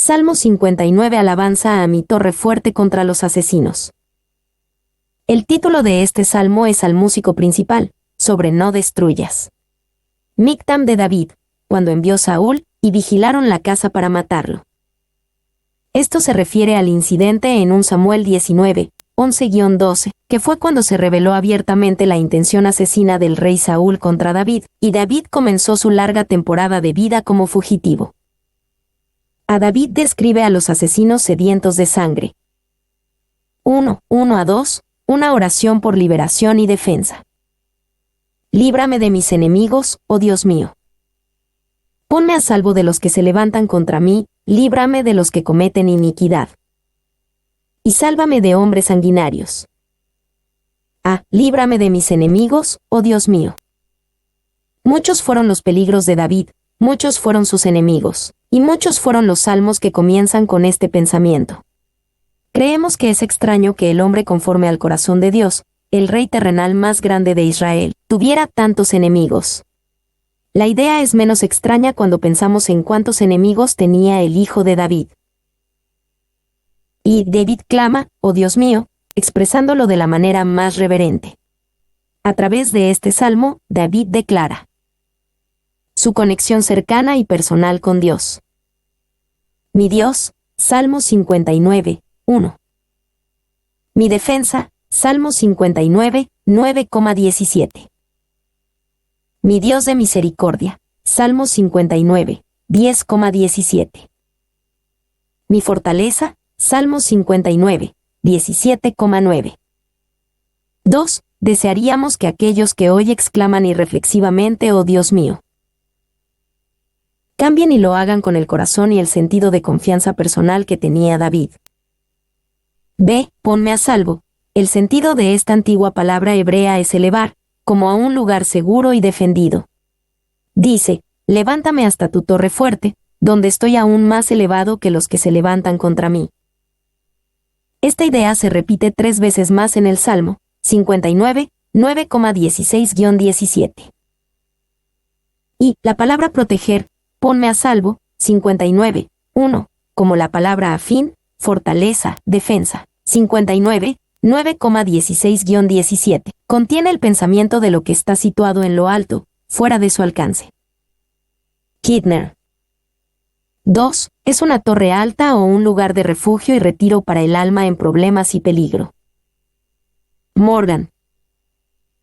Salmo 59. Alabanza a mi torre fuerte contra los asesinos. El título de este salmo es al músico principal, sobre no destruyas. Mictam de David, cuando envió Saúl, y vigilaron la casa para matarlo. Esto se refiere al incidente en 1 Samuel 19, 11-12, que fue cuando se reveló abiertamente la intención asesina del rey Saúl contra David, y David comenzó su larga temporada de vida como fugitivo. A David describe a los asesinos sedientos de sangre. 1:1-2, una oración por liberación y defensa. Líbrame de mis enemigos, oh Dios mío. Ponme a salvo de los que se levantan contra mí, líbrame de los que cometen iniquidad. Y sálvame de hombres sanguinarios. Líbrame de mis enemigos, oh Dios mío. Muchos fueron los peligros de David, muchos fueron sus enemigos, y muchos fueron los salmos que comienzan con este pensamiento. Creemos que es extraño que el hombre conforme al corazón de Dios, el rey terrenal más grande de Israel, tuviera tantos enemigos. La idea es menos extraña cuando pensamos en cuántos enemigos tenía el hijo de David. Y David clama, oh Dios mío, expresándolo de la manera más reverente. A través de este salmo, David declara su conexión cercana y personal con Dios. Mi Dios, Salmo 59, 1. Mi defensa, Salmo 59, 9,17. Mi Dios de misericordia, Salmo 59, 10,17. Mi fortaleza, Salmo 59, 17,9. 2. Desearíamos que aquellos que hoy exclaman irreflexivamente, oh Dios mío, cambien y lo hagan con el corazón y el sentido de confianza personal que tenía David. B. Ponme a salvo. El sentido de esta antigua palabra hebrea es elevar, como a un lugar seguro y defendido. Dice, levántame hasta tu torre fuerte, donde estoy aún más elevado que los que se levantan contra mí. Esta idea se repite 3 veces más en el Salmo 59, 9,16-17. Y la palabra proteger, ponme a salvo, 59, 1, como la palabra afín, fortaleza, defensa, 59, 9,16-17, contiene el pensamiento de lo que está situado en lo alto, fuera de su alcance. Kidner. 2. Es una torre alta o un lugar de refugio y retiro para el alma en problemas y peligro. Morgan.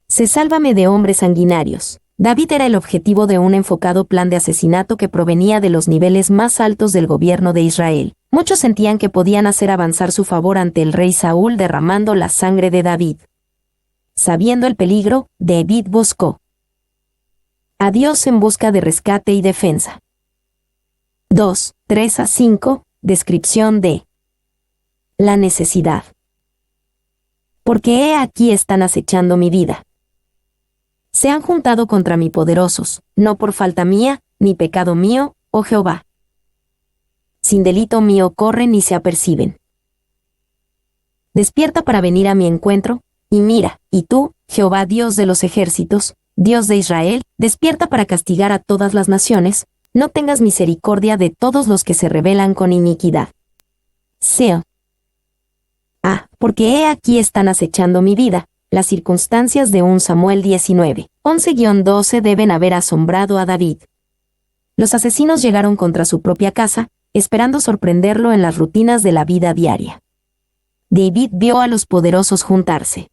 Se sálvame de hombres sanguinarios. David era el objetivo de un enfocado plan de asesinato que provenía de los niveles más altos del gobierno de Israel. Muchos sentían que podían hacer avanzar su favor ante el rey Saúl derramando la sangre de David. Sabiendo el peligro, David buscó a Dios en busca de rescate y defensa. 2, 3-5, descripción de la necesidad. Porque he aquí están acechando mi vida. Se han juntado contra mí poderosos, no por falta mía, ni pecado mío, oh Jehová. Sin delito mío corren y se aperciben. Despierta para venir a mi encuentro, y mira, y tú, Jehová Dios de los ejércitos, Dios de Israel, despierta para castigar a todas las naciones, no tengas misericordia de todos los que se rebelan con iniquidad. Seo. Porque he aquí están acechando mi vida. Las circunstancias de 1 Samuel 19, 11-12 deben haber asombrado a David. Los asesinos llegaron contra su propia casa, esperando sorprenderlo en las rutinas de la vida diaria. David vio a los poderosos juntarse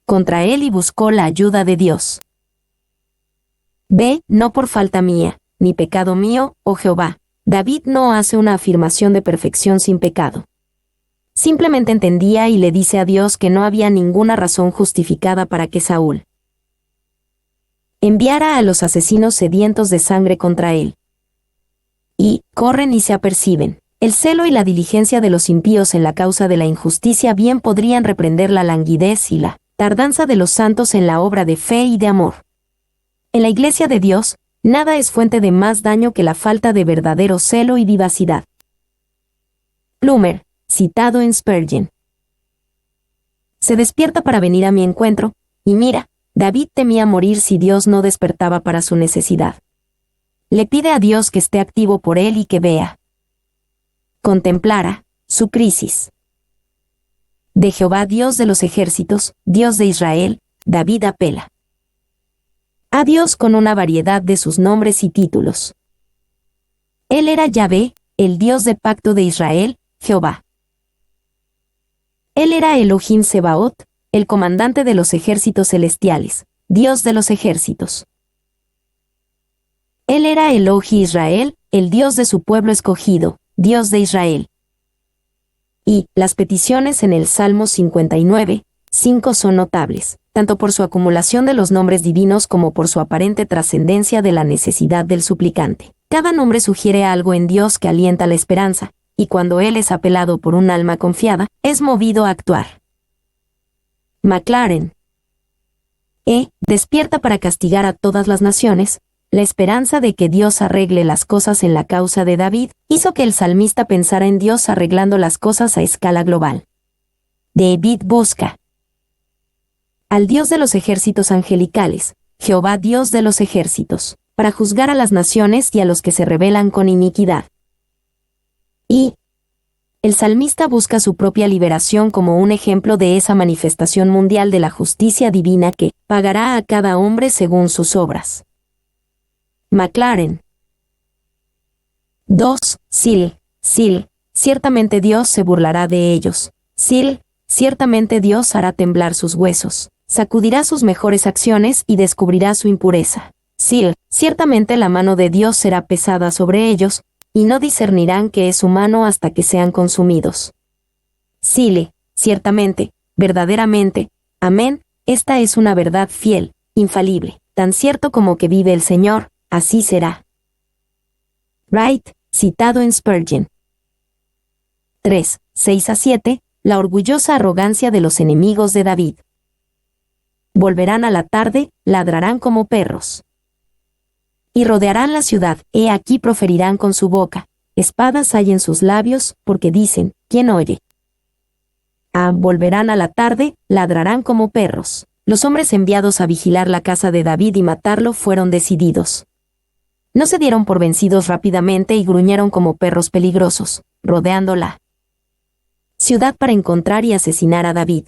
contra él y buscó la ayuda de Dios. B. No por falta mía, ni pecado mío, oh Jehová. David no hace una afirmación de perfección sin pecado. Simplemente entendía y le dice a Dios que no había ninguna razón justificada para que Saúl enviara a los asesinos sedientos de sangre contra él. Y corren y se aperciben. El celo y la diligencia de los impíos en la causa de la injusticia bien podrían reprender la languidez y la tardanza de los santos en la obra de fe y de amor. En la Iglesia de Dios, nada es fuente de más daño que la falta de verdadero celo y vivacidad. Plumer, citado en Spurgeon. Se despierta para venir a mi encuentro, y mira, David temía morir si Dios no despertaba para su necesidad. Le pide a Dios que esté activo por él y que vea contemplara su crisis. De Jehová Dios de los ejércitos, Dios de Israel, David apela a Dios con una variedad de sus nombres y títulos. Él era Yahvé, el Dios de pacto de Israel, Jehová. Él era Elohim Sebaot, el comandante de los ejércitos celestiales, Dios de los ejércitos. Él era Elohi Israel, el Dios de su pueblo escogido, Dios de Israel. Y las peticiones en el Salmo 59:5 son notables, tanto por su acumulación de los nombres divinos como por su aparente trascendencia de la necesidad del suplicante. Cada nombre sugiere algo en Dios que alienta la esperanza, y cuando Él es apelado por un alma confiada, es movido a actuar. McLaren. Despierta para castigar a todas las naciones. La esperanza de que Dios arregle las cosas en la causa de David hizo que el salmista pensara en Dios arreglando las cosas a escala global. David busca al Dios de los ejércitos angelicales, Jehová Dios de los ejércitos, para juzgar a las naciones y a los que se rebelan con iniquidad. Y el salmista busca su propia liberación como un ejemplo de esa manifestación mundial de la justicia divina que pagará a cada hombre según sus obras. McLaren. 2. Sil, ciertamente Dios se burlará de ellos. Sil, ciertamente Dios hará temblar sus huesos, sacudirá sus mejores acciones y descubrirá su impureza. Sil, ciertamente la mano de Dios será pesada sobre ellos, y no discernirán que es su mano hasta que sean consumidos. Sile, ciertamente, verdaderamente, amén, esta es una verdad fiel, infalible, tan cierto como que vive el Señor, así será. Wright, citado en Spurgeon. 3, 6-7, la orgullosa arrogancia de los enemigos de David. Volverán a la tarde, ladrarán como perros. Y rodearán la ciudad, he aquí proferirán con su boca, espadas hay en sus labios, porque dicen, ¿quién oye? Volverán a la tarde, ladrarán como perros. Los hombres enviados a vigilar la casa de David y matarlo fueron decididos. No se dieron por vencidos rápidamente y gruñeron como perros peligrosos, rodeando la ciudad para encontrar y asesinar a David.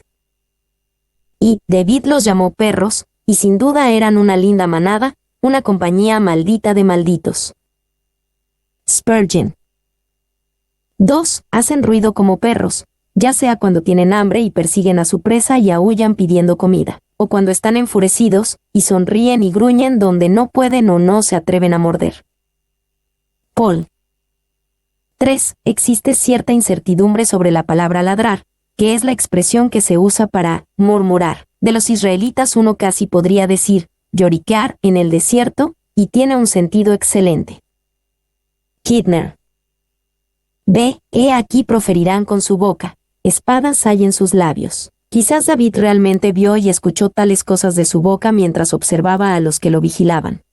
Y David los llamó perros, y sin duda eran una linda manada, una compañía maldita de malditos. Spurgeon. 2. Hacen ruido como perros, ya sea cuando tienen hambre y persiguen a su presa y aúllan pidiendo comida, o cuando están enfurecidos, y sonríen y gruñen donde no pueden o no se atreven a morder. Paul. 3. Existe cierta incertidumbre sobre la palabra ladrar, que es la expresión que se usa para murmurar. De los israelitas uno casi podría decir, lloriquear en el desierto, y tiene un sentido excelente. Kidner. He aquí proferirán con su boca, espadas hay en sus labios. Quizás David realmente vio y escuchó tales cosas de su boca mientras observaba a los que lo vigilaban.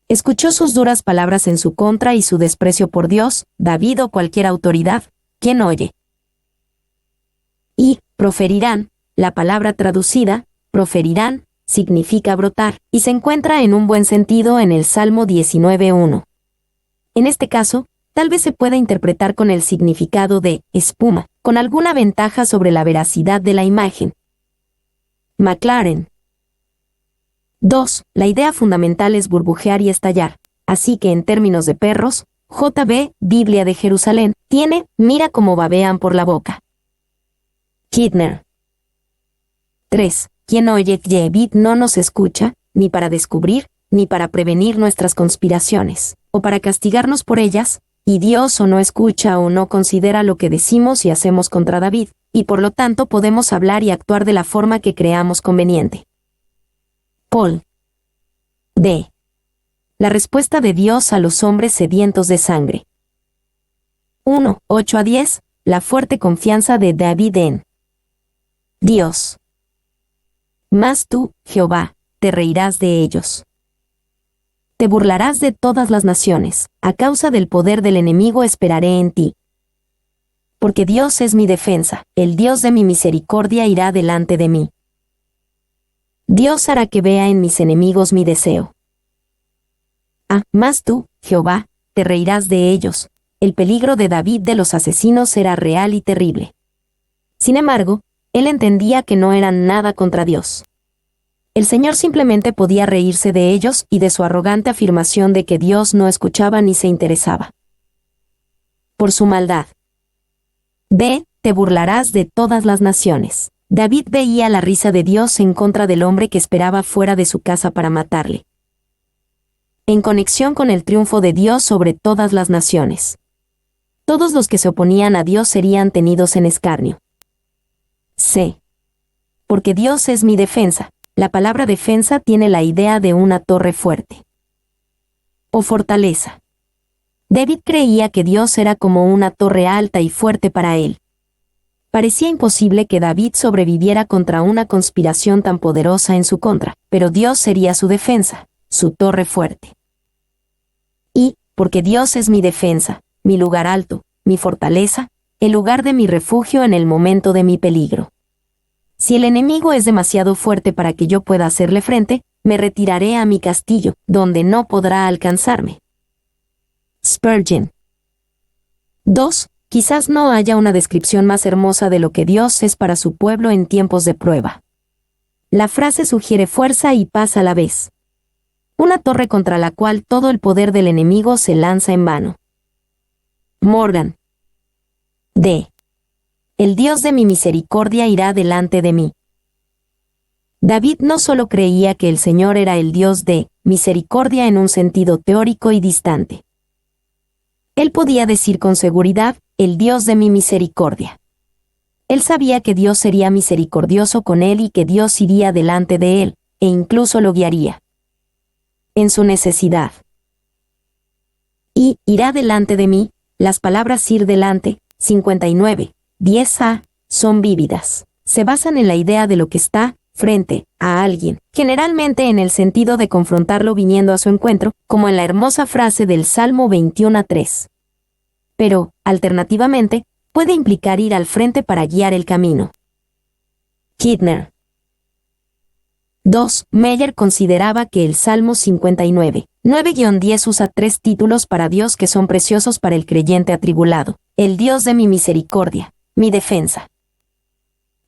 Escuchó sus duras palabras en su contra y su desprecio por Dios, David o cualquier autoridad, ¿quién oye? Y proferirán, la palabra traducida, proferirán, significa brotar, y se encuentra en un buen sentido en el Salmo 19:1. En este caso, tal vez se pueda interpretar con el significado de espuma, con alguna ventaja sobre la veracidad de la imagen. McLaren. 2. La idea fundamental es burbujear y estallar, así que en términos de perros, J.B., Biblia de Jerusalén, tiene, mira cómo babean por la boca. Kidner. 3. Quien oye que David no nos escucha, ni para descubrir, ni para prevenir nuestras conspiraciones, o para castigarnos por ellas, y Dios o no escucha o no considera lo que decimos y hacemos contra David, y por lo tanto podemos hablar y actuar de la forma que creamos conveniente. Paul. D. La respuesta de Dios a los hombres sedientos de sangre. 1, 8-10, la fuerte confianza de David en Dios. Mas tú, Jehová, te reirás de ellos. Te burlarás de todas las naciones, a causa del poder del enemigo esperaré en ti. Porque Dios es mi defensa, el Dios de mi misericordia irá delante de mí. Dios hará que vea en mis enemigos mi deseo. Mas tú, Jehová, te reirás de ellos, el peligro de David de los asesinos era real y terrible. Sin embargo, él entendía que no eran nada contra Dios. El Señor simplemente podía reírse de ellos y de su arrogante afirmación de que Dios no escuchaba ni se interesaba por su maldad. Ve, te burlarás de todas las naciones. David veía la risa de Dios en contra del hombre que esperaba fuera de su casa para matarle, en conexión con el triunfo de Dios sobre todas las naciones. Todos los que se oponían a Dios serían tenidos en escarnio. C. Porque Dios es mi defensa. La palabra defensa tiene la idea de una torre fuerte o fortaleza. David creía que Dios era como una torre alta y fuerte para él. Parecía imposible que David sobreviviera contra una conspiración tan poderosa en su contra, pero Dios sería su defensa, su torre fuerte. Y, porque Dios es mi defensa, mi lugar alto, mi fortaleza, el lugar de mi refugio en el momento de mi peligro. Si el enemigo es demasiado fuerte para que yo pueda hacerle frente, me retiraré a mi castillo, donde no podrá alcanzarme. Spurgeon. 2. Quizás no haya una descripción más hermosa de lo que Dios es para su pueblo en tiempos de prueba. La frase sugiere fuerza y paz a la vez. Una torre contra la cual todo el poder del enemigo se lanza en vano. Morgan. D. El Dios de mi misericordia irá delante de mí. David no solo creía que el Señor era el Dios de misericordia en un sentido teórico y distante. Él podía decir con seguridad, el Dios de mi misericordia. Él sabía que Dios sería misericordioso con él y que Dios iría delante de él, e incluso lo guiaría en su necesidad. Y irá delante de mí, las palabras ir delante, 59, 10a, son vívidas. Se basan en la idea de lo que está frente a alguien, generalmente en el sentido de confrontarlo viniendo a su encuentro, como en la hermosa frase del Salmo 21:3. Pero, alternativamente, puede implicar ir al frente para guiar el camino. Kidner. 2. Meyer consideraba que el Salmo 59, 9-10 usa 3 títulos para Dios que son preciosos para el creyente atribulado: el Dios de mi misericordia, mi defensa,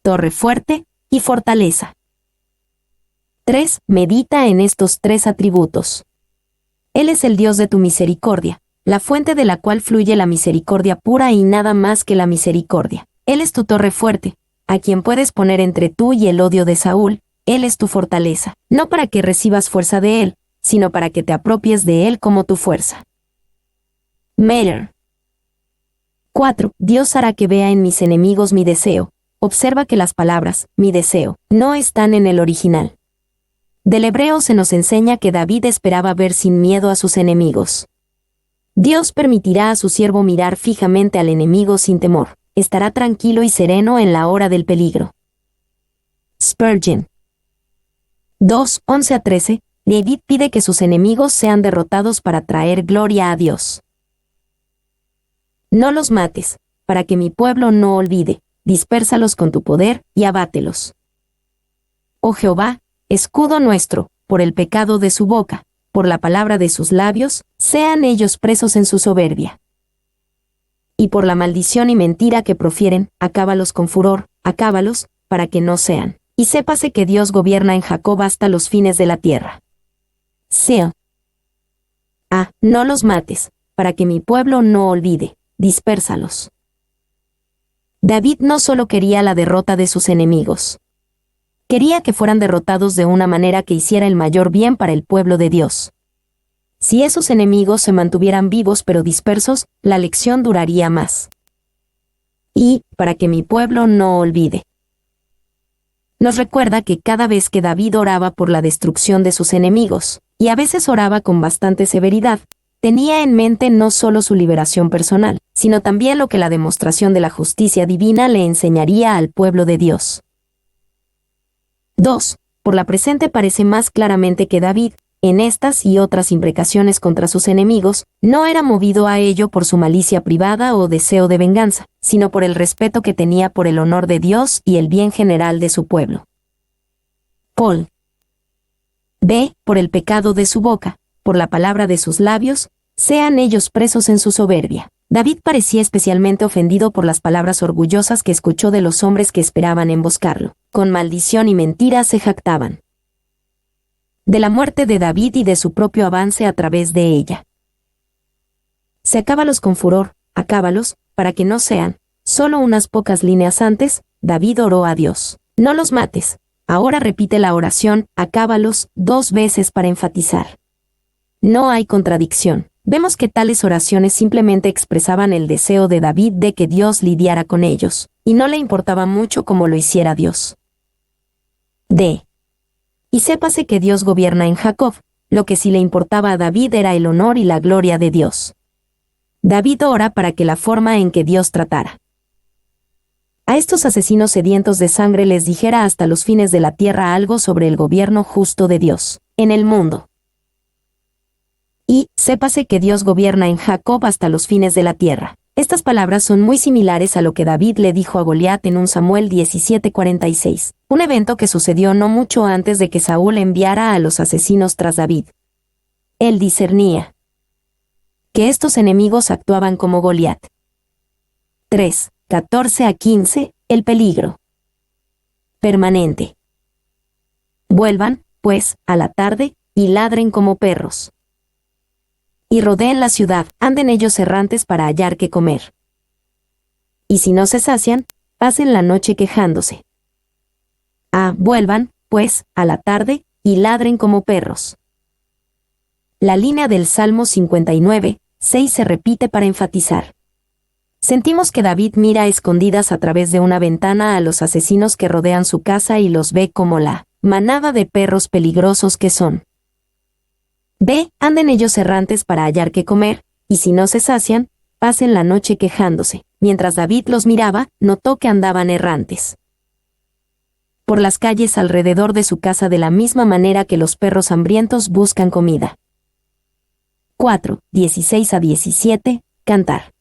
torre fuerte y fortaleza. 3. Medita en estos 3 atributos. Él es el Dios de tu misericordia, la fuente de la cual fluye la misericordia pura y nada más que la misericordia. Él es tu torre fuerte, a quien puedes poner entre tú y el odio de Saúl. Él es tu fortaleza, no para que recibas fuerza de él, sino para que te apropies de él como tu fuerza. Meyer. 4. Dios hará que vea en mis enemigos mi deseo. Observa que las palabras, mi deseo, no están en el original. Del hebreo se nos enseña que David esperaba ver sin miedo a sus enemigos. Dios permitirá a su siervo mirar fijamente al enemigo sin temor. Estará tranquilo y sereno en la hora del peligro. Spurgeon. 2, 11-13, David pide que sus enemigos sean derrotados para traer gloria a Dios. No los mates, para que mi pueblo no olvide, dispérsalos con tu poder y abátelos. Oh Jehová, escudo nuestro, por el pecado de su boca, por la palabra de sus labios, sean ellos presos en su soberbia. Y por la maldición y mentira que profieren, acábalos con furor, acábalos, para que no sean. Y sépase que Dios gobierna en Jacob hasta los fines de la tierra. Seo. No los mates, para que mi pueblo no olvide, dispérsalos. David no solo quería la derrota de sus enemigos. Quería que fueran derrotados de una manera que hiciera el mayor bien para el pueblo de Dios. Si esos enemigos se mantuvieran vivos pero dispersos, la lección duraría más. Y, para que mi pueblo no olvide. Nos recuerda que cada vez que David oraba por la destrucción de sus enemigos, y a veces oraba con bastante severidad, tenía en mente no solo su liberación personal, sino también lo que la demostración de la justicia divina le enseñaría al pueblo de Dios. 2. Por la presente parece más claramente que David, en estas y otras imprecaciones contra sus enemigos, no era movido a ello por su malicia privada o deseo de venganza, sino por el respeto que tenía por el honor de Dios y el bien general de su pueblo. Paul. B. Por el pecado de su boca, por la palabra de sus labios, sean ellos presos en su soberbia. David parecía especialmente ofendido por las palabras orgullosas que escuchó de los hombres que esperaban emboscarlo. Con maldición y mentira se jactaban de la muerte de David y de su propio avance a través de ella. Se acábalos con furor, acábalos, para que no sean. Solo unas pocas líneas antes, David oró a Dios: no los mates. Ahora repite la oración, acábalos, 2 veces para enfatizar. No hay contradicción. Vemos que tales oraciones simplemente expresaban el deseo de David de que Dios lidiara con ellos, y no le importaba mucho cómo lo hiciera Dios. D. Y sépase que Dios gobierna en Jacob, lo que sí le importaba a David era el honor y la gloria de Dios. David ora para que la forma en que Dios tratara a estos asesinos sedientos de sangre les dijera hasta los fines de la tierra algo sobre el gobierno justo de Dios en el mundo. Y sépase que Dios gobierna en Jacob hasta los fines de la tierra. Estas palabras son muy similares a lo que David le dijo a Goliat en 1 Samuel 17:46, un evento que sucedió no mucho antes de que Saúl enviara a los asesinos tras David. Él discernía que estos enemigos actuaban como Goliat. 3. 14 a 15, el peligro permanente. Vuelvan, pues, a la tarde, y ladren como perros. Y rodeen la ciudad, anden ellos errantes para hallar qué comer. Y si no se sacian, pasen la noche quejándose. Vuelvan, pues, a la tarde, y ladren como perros. La línea del Salmo 59, 6 se repite para enfatizar. Sentimos que David mira a escondidas a través de una ventana a los asesinos que rodean su casa y los ve como la manada de perros peligrosos que son. Anden ellos errantes para hallar qué comer, y si no se sacian, pasen la noche quejándose. Mientras David los miraba, notó que andaban errantes por las calles alrededor de su casa de la misma manera que los perros hambrientos buscan comida. 4. 16 a 17, cantar.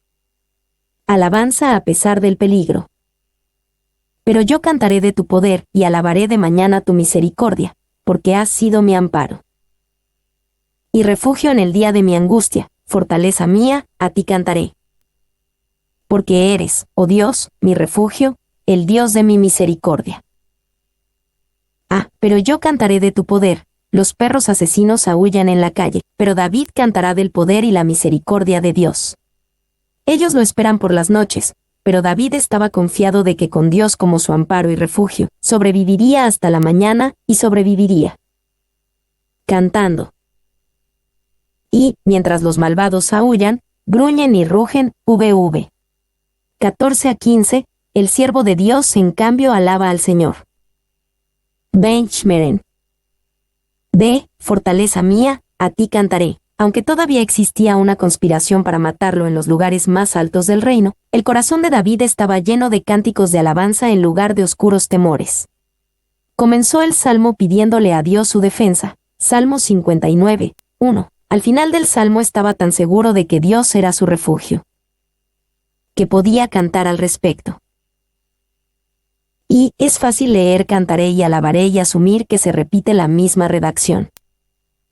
Alabanza a pesar del peligro. Pero yo cantaré de tu poder, y alabaré de mañana tu misericordia, porque has sido mi amparo y refugio en el día de mi angustia, fortaleza mía, a ti cantaré. Porque eres, oh Dios, mi refugio, el Dios de mi misericordia. Pero yo cantaré de tu poder. Los perros asesinos aúllan en la calle, pero David cantará del poder y la misericordia de Dios. Ellos lo esperan por las noches, pero David estaba confiado de que con Dios como su amparo y refugio, sobreviviría hasta la mañana y sobreviviría cantando. Y, mientras los malvados aúllan, gruñen y rugen, vv. 14 a 15, el siervo de Dios en cambio alaba al Señor. Benchmeren. Fortaleza mía, a ti cantaré. Aunque todavía existía una conspiración para matarlo en los lugares más altos del reino, el corazón de David estaba lleno de cánticos de alabanza en lugar de oscuros temores. Comenzó el salmo pidiéndole a Dios su defensa. Salmo 59, 1. Al final del salmo estaba tan seguro de que Dios era su refugio, que podía cantar al respecto. Y es fácil leer cantaré y alabaré y asumir que se repite la misma redacción.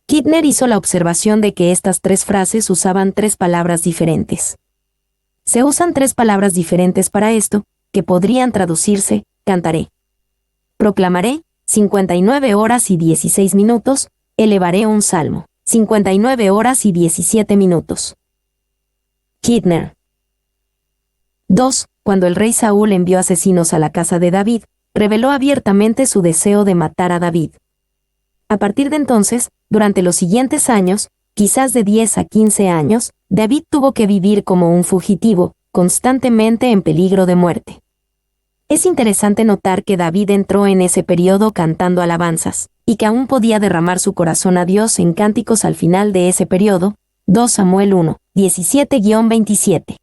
Kidner hizo la observación de que estas 3 frases usaban 3 palabras diferentes. Se usan 3 palabras diferentes para esto, que podrían traducirse, cantaré. Proclamaré, 59 horas y 16 minutos, elevaré un salmo. 59 horas y 17 minutos. Kidner. 2. Cuando el rey Saúl envió asesinos a la casa de David, reveló abiertamente su deseo de matar a David. A partir de entonces, durante los siguientes años, quizás de 10 a 15 años, David tuvo que vivir como un fugitivo, constantemente en peligro de muerte. Es interesante notar que David entró en ese periodo cantando alabanzas, y que aún podía derramar su corazón a Dios en cánticos al final de ese periodo. 2 Samuel 1, 17-27.